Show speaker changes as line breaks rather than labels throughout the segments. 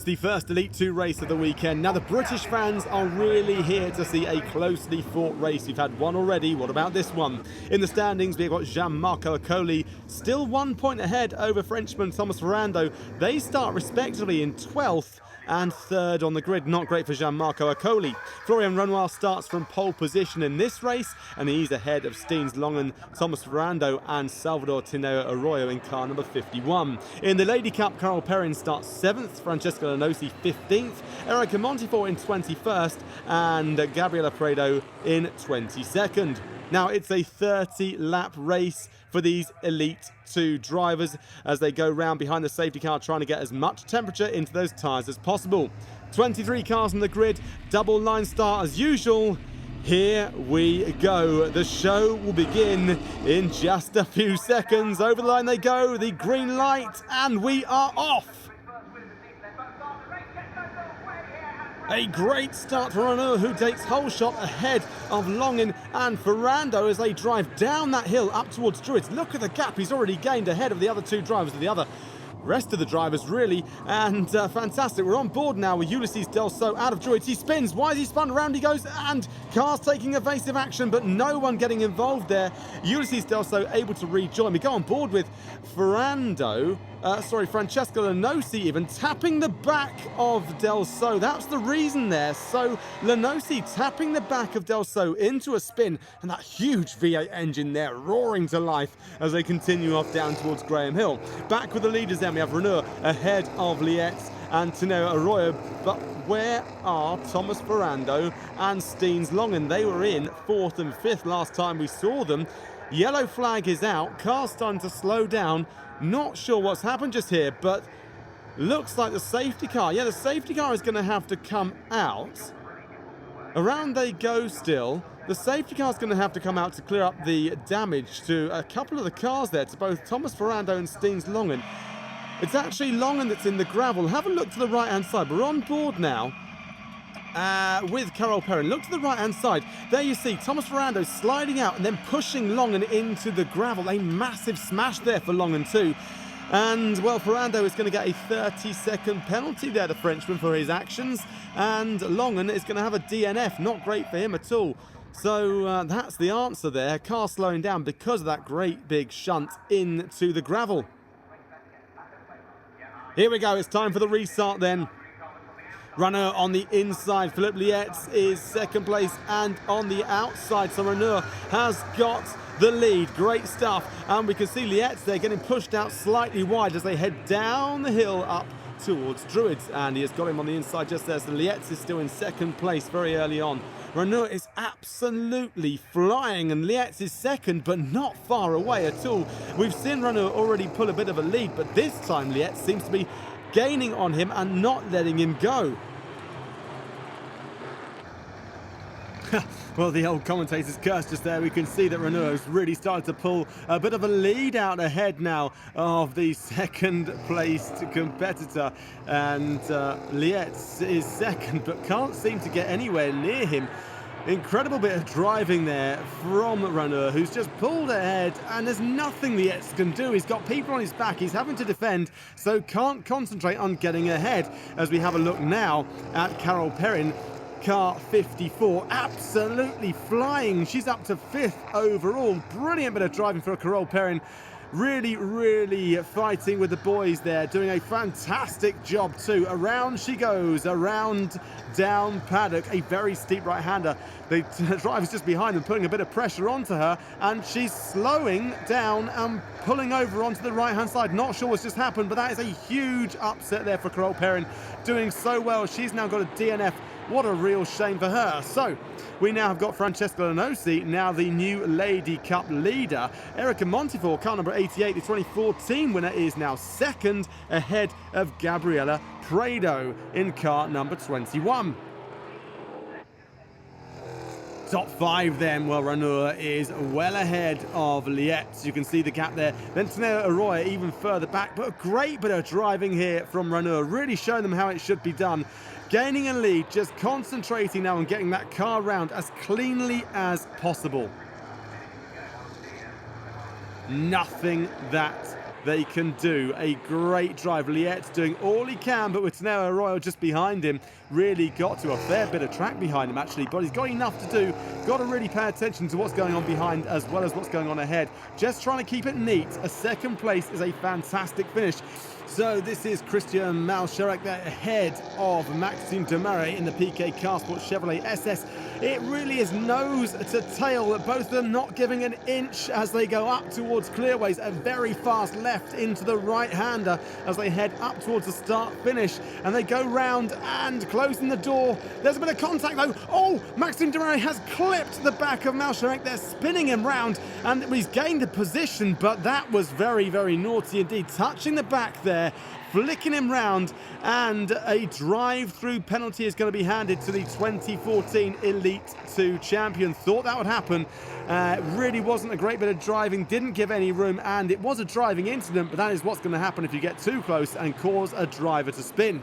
the first Elite 2 race of the weekend. Now the British fans are really here to see a closely fought race. We've had one already. What about this one? In the standings, we've got Gianmarco Accoli still 1 point ahead over Frenchman Thomas Ferrando. They start respectively in 12th and 3rd on the grid. Not great for Gianmarco Accoli. Florian Renoir starts from pole position in this race, and he's ahead of Steens Longen, Thomas Ferrando and Salvador Tineo Arroyo in car number 51. In the Lady Cup, Carol Perrin starts 7th, Francesca Lanosi 15th, Erica Montefiore in 21st, and Gabriela Prado in 22nd. Now it's a 30-lap race for these Elite 2 drivers as they go round behind the safety car trying to get as much temperature into those tyres as possible. 23 cars on the grid, double line start as usual. Here we go. The show will begin in just a few seconds. Over the line they go, the green light, and we are off. A great start for Renault, who takes whole shot ahead of Longen and Ferrando as they drive down that hill up towards Druids. Look at the gap he's already gained ahead of the other two drivers, the other rest of the drivers really, and fantastic. We're on board now with Ulysses Delso out of Druids. He spins. Why is he spun? Around he goes, and cars taking evasive action, but no one getting involved there. Ulysses Delso able to rejoin. We go on board with Francesca Lanosi even tapping the back of Delso. That's the reason there. So Lanosi tapping the back of Delso into a spin, and that huge V8 engine there roaring to life as they continue off down towards Graham Hill. Back with the leaders then, we have Renault ahead of Lietz and Tineo Arroyo, but where are Thomas Ferrando and Steens Longen? They were in 4th and 5th last time we saw them. Yellow flag is out, car's starting to slow down. Not sure what's happened just here, but looks like the safety car. Yeah, the safety car is going to have to come out. Around they go still. The safety car is going to have to come out to clear up the damage to a couple of the cars there, to both Thomas Ferrando and Steens Longen. It's actually Longen that's in the gravel. Have a look to the right-hand side. We're on board now with Carol Perrin. Look to the right-hand side. There you see Thomas Ferrando sliding out and then pushing Longen into the gravel. A massive smash there for Longen too. And, well, Ferrando is going to get a 30-second penalty there, the Frenchman, for his actions. And Longen is going to have a DNF. Not great for him at all. So that's the answer there. Car slowing down because of that great big shunt into the gravel. Here we go. It's time for the restart then. Renault on the inside. Philippe Lietz is second place, and on the outside, so Renault has got the lead. Great stuff. And we can see Lietz there getting pushed out slightly wide as they head down the hill up towards Druids, and he has got him on the inside just there. So Lietz is still in second place very early on. Renault is absolutely flying, and Lietz is second, but not far away at all. We've seen Renault already pull a bit of a lead, but this time Lietz seems to be gaining on him and not letting him go. Well, the old commentator's curse just there. We can see that Renault has really started to pull a bit of a lead out ahead now of the second placed competitor, and Lietz is second but can't seem to get anywhere near him. Incredible bit of driving there from Renault, who's just pulled ahead, and there's nothing Lietz can do. He's got people on his back, he's having to defend, so can't concentrate on getting ahead. As we have a look now at Carol Perrin, car 54, absolutely flying. She's up to 5th overall. Brilliant bit of driving for Carol Perrin. Really fighting with the boys there, doing a fantastic job too. Around she goes, around down paddock, a very steep right-hander. The driver's just behind them, putting a bit of pressure onto her, and she's slowing down and pulling over onto the right-hand side. Not sure what's just happened, but that is a huge upset there for Carol Perrin. Doing so well, she's now got a DNF. What a real shame for her. So we now have got Francesca Lanosi, now the new Lady Cup leader. Erica Montefiore, car number 88, the 2014 winner, is now second ahead of Gabriela Prado in car number 21. Top 5 then, well, Renault is well ahead of Lietz. You can see the gap there. Then Tineo Arroyo even further back, but a great bit of driving here from Renault, really showing them how it should be done. Gaining a lead, just concentrating now on getting that car round as cleanly as possible. Nothing that they can do. A great drive. Liet's doing all he can, but with Teneo Arroyo just behind him, really got to a fair bit of track behind him actually, but he's got enough to do. Got to really pay attention to what's going on behind as well as what's going on ahead. Just trying to keep it neat. A second place is a fantastic finish. So this is Christian Malcherek there ahead of Maxime Demare in the PK Car Sport Chevrolet SS. It really is nose to tail, both of them not giving an inch as they go up towards clearways. A very fast left into the right-hander as they head up towards the start-finish. And they go round and closing the door. There's a bit of contact though. Oh, Maxime Demare has clipped the back of Malcherek. They're spinning him round and he's gained a position, but that was very, very naughty indeed. Touching the back there, flicking him round, and a drive-through penalty is going to be handed to the 2014 Elite 2 champion. Thought that would happen. Really wasn't a great bit of driving, didn't give any room, and it was a driving incident, but that is what's going to happen if you get too close and cause a driver to spin.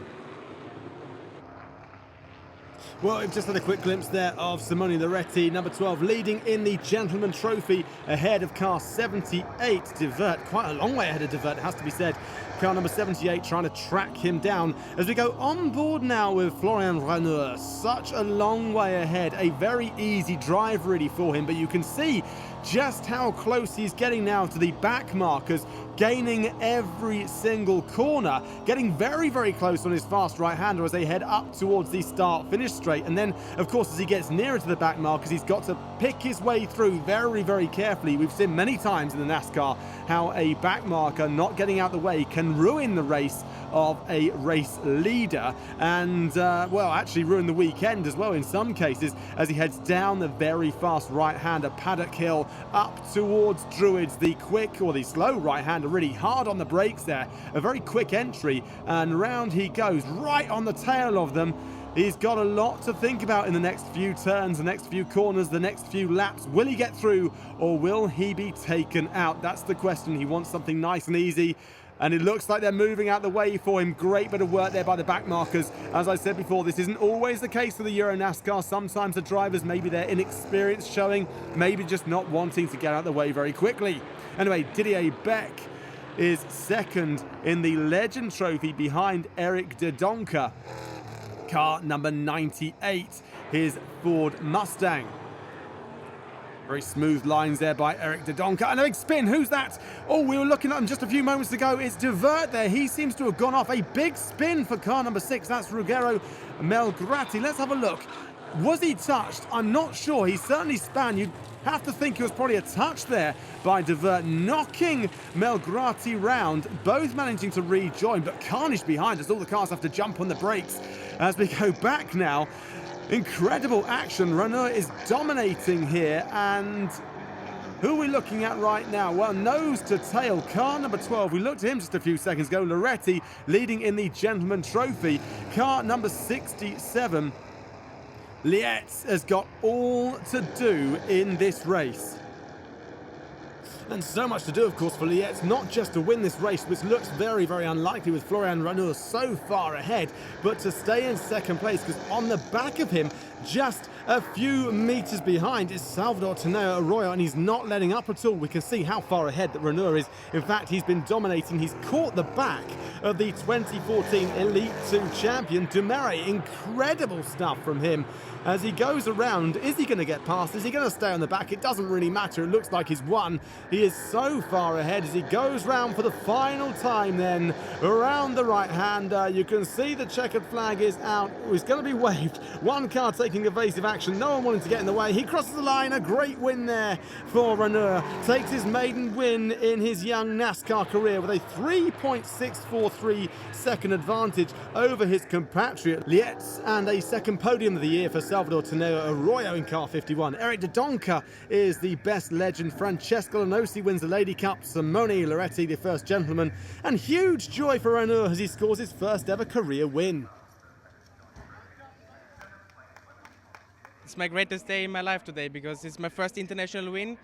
Well, we've just had a quick glimpse there of Simone Loretti, number 12, leading in the Gentleman Trophy ahead of car 78, Divert. Quite a long way ahead of Divert, it has to be said. Car number 78 trying to track him down. As we go on board now with Florian Raneur, such a long way ahead. A very easy drive really for him, but you can see just how close he's getting now to the back markers, gaining every single corner, getting very, very close on his fast right-hander as they head up towards the start-finish straight. And then, of course, as he gets nearer to the back markers, he's got to pick his way through very, very carefully. We've seen many times in the NASCAR how a back marker not getting out the way can ruin the race of a race leader and, well, actually ruin the weekend as well in some cases as he heads down the very fast right-hander paddock hill up towards Druids, the quick or the slow right-hander, really hard on the brakes there. A very quick entry and round he goes right on the tail of them. He's got a lot to think about in the next few turns, the next few corners, the next few laps. Will he get through or will he be taken out? That's the question. He wants something nice and easy. And it looks like they're moving out the way for him. Great bit of work there by the back markers. As I said before, this isn't always the case for the Euro NASCAR. Sometimes the drivers, maybe their inexperience showing, maybe just not wanting to get out of the way very quickly. Anyway, Didier Beck is second in the Legend Trophy behind Eric de Donker. Car number 98, his Ford Mustang. Very smooth lines there by Eric de Donker. And a big spin. Who's that? Oh, we were looking at him just a few moments ago. It's Divert there. He seems to have gone off. A big spin for car number 6. That's Ruggero Melgrati. Let's have a look. Was he touched? I'm not sure. He certainly span. You'd have to think it was probably a touch there by Divert, knocking Melgrati round. Both managing to rejoin, but carnage behind us. All the cars have to jump on the brakes as we go back now. Incredible action. Raneur is dominating here, and who are we looking at right now? Well, nose to tail, car number 12. We looked at him just a few seconds ago. Loretti leading in the Gentleman Trophy. Car number 67. Lietz has got all to do in this race. And so much to do, of course, for Lietz, not just to win this race, which looks very, very unlikely with Florian Raneur so far ahead, but to stay in second place, because on the back of him, just a few meters behind, is Salvador Teneo Arroyo, and he's not letting up at all. We can see how far ahead that Raneur is. In fact, he's been dominating. He's caught the back of the 2014 Elite 2 champion, Demare. Incredible stuff from him. As he goes around, is he going to get past? Is he going to stay on the back? It doesn't really matter. It looks like he's won. He is so far ahead as he goes round for the final time then. Around the right-hander, you can see the checkered flag is out. It's going to be waved. One car taking evasive action. No one wanting to get in the way. He crosses the line. A great win there for Raneur. Takes his maiden win in his young NASCAR career with a 3.643 second advantage over his compatriot Lietz, and a second podium of the year for Salvador Teneo Arroyo in car 51. Eric de Donker is the best legend. Francesco Lanosi wins the Lady Cup. Simone Loretti, the first gentleman. And huge joy for Raneur as he scores his first ever career win.
It's my greatest day in my life today because it's my first international win.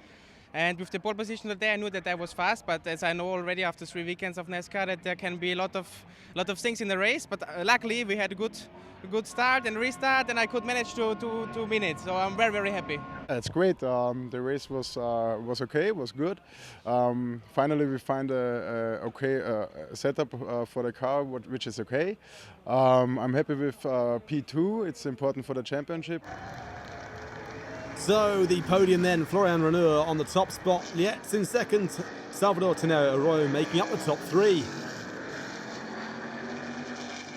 And with the pole position today, I knew that I was fast, but as I know already after 3 weekends of NASCAR that there can be a lot of things in the race. But luckily we had a good start and restart, and I could manage to win it. So I'm very, very happy.
It's great. The race was okay, was good. Finally, we find a okay setup for the car, which is okay. I'm happy with P2. It's important for the championship.
So the podium then, Florian Renaud on the top spot, Lietz in second, Salvador Tenero Arroyo making up the top three.